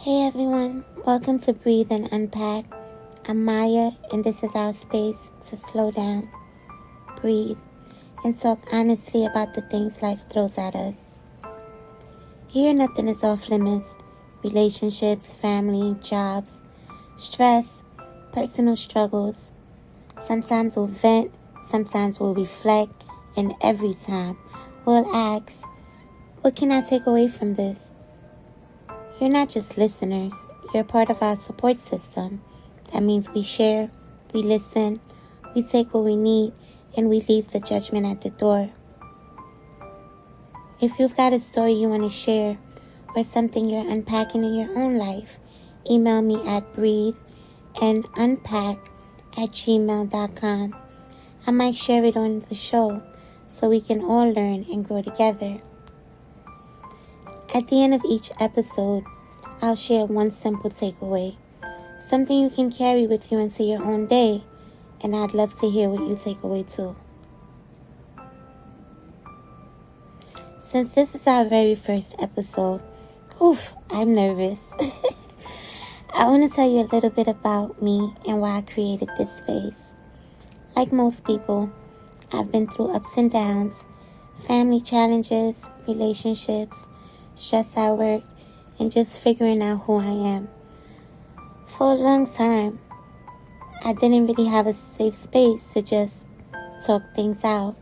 Hey everyone, welcome to Breathe and Unpack. I'm Maya, and this is our space to slow down, breathe, and talk honestly about the things life throws at us. Here, nothing is off limits. Relationships, family, jobs, stress, personal struggles. Sometimes we'll vent, sometimes we'll reflect, and every time we'll ask, what can I take away from this? You're not just listeners, you're part of our support system. That means we share, we listen, we take what we need, and we leave the judgment at the door. If you've got a story you want to share or something you're unpacking in your own life, email me at breatheunpack@gmail.com. I might share it on the show so we can all learn and grow together. At the end of each episode, I'll share one simple takeaway, something you can carry with you into your own day, and I'd love to hear what you take away too. Since this is our very first episode, I'm nervous. I want to tell you a little bit about me and why I created this space. Like most people, I've been through ups and downs, family challenges, relationships, stress at work, and just figuring out who I am. For a long time, I didn't really have a safe space to just talk things out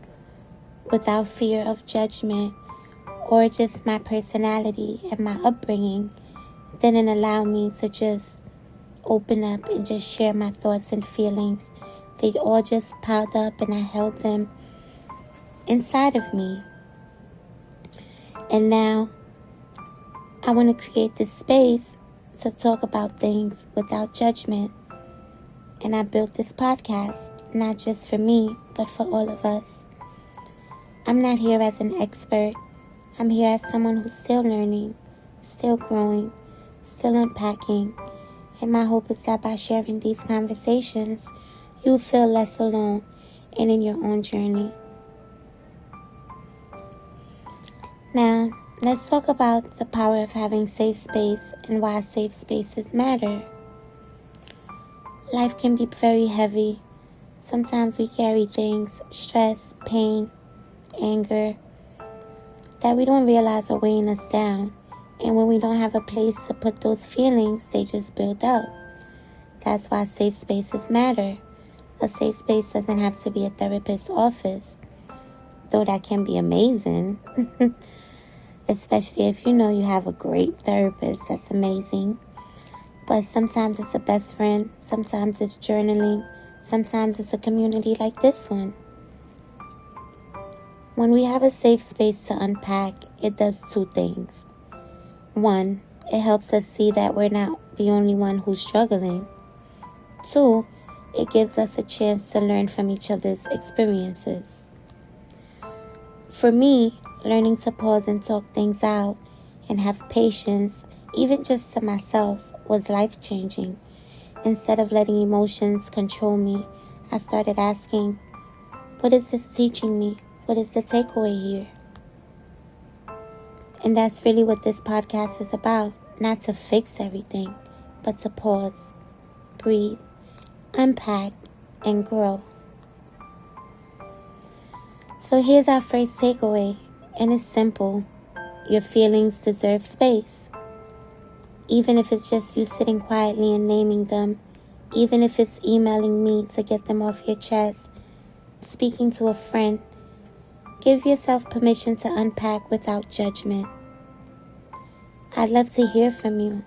without fear of judgment, or just my personality and my upbringing didn't allow me to just open up and just share my thoughts and feelings. They all just piled up and I held them inside of me. And now I want to create this space to talk about things without judgment. And I built this podcast, not just for me, but for all of us. I'm not here as an expert. I'm here as someone who's still learning, still growing, still unpacking. And my hope is that by sharing these conversations, you'll feel less alone and in your own journey. Now, let's talk about the power of having safe space and why safe spaces matter. Life can be very heavy. Sometimes we carry things, stress, pain, anger, that we don't realize are weighing us down. And when we don't have a place to put those feelings, they just build up. That's why safe spaces matter. A safe space doesn't have to be a therapist's office, though that can be amazing. Especially if you know you have a great therapist, that's amazing. But sometimes it's a best friend, sometimes it's journaling, sometimes it's a community like this one. When we have a safe space to unpack, it does two things. One, it helps us see that we're not the only one who's struggling. Two, it gives us a chance to learn from each other's experiences. For me, learning to pause and talk things out and have patience, even just to myself, was life-changing. Instead of letting emotions control me, I started asking, what is this teaching me? What is the takeaway here? And that's really what this podcast is about. Not to fix everything, but to pause, breathe, unpack, and grow. So here's our first takeaway. And it's simple. Your feelings deserve space. Even if it's just you sitting quietly and naming them. Even if it's emailing me to get them off your chest. Speaking to a friend. Give yourself permission to unpack without judgment. I'd love to hear from you.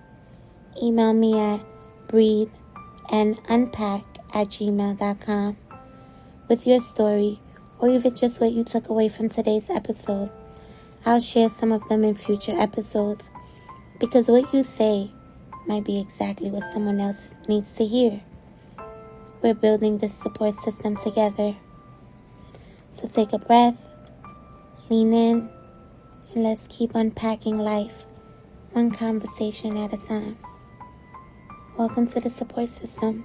Email me at breatheunpack@gmail.com with your story, or even just what you took away from today's episode. I'll share some of them in future episodes, because what you say might be exactly what someone else needs to hear. We're building this support system together. So take a breath, lean in, and let's keep unpacking life, one conversation at a time. Welcome to the support system.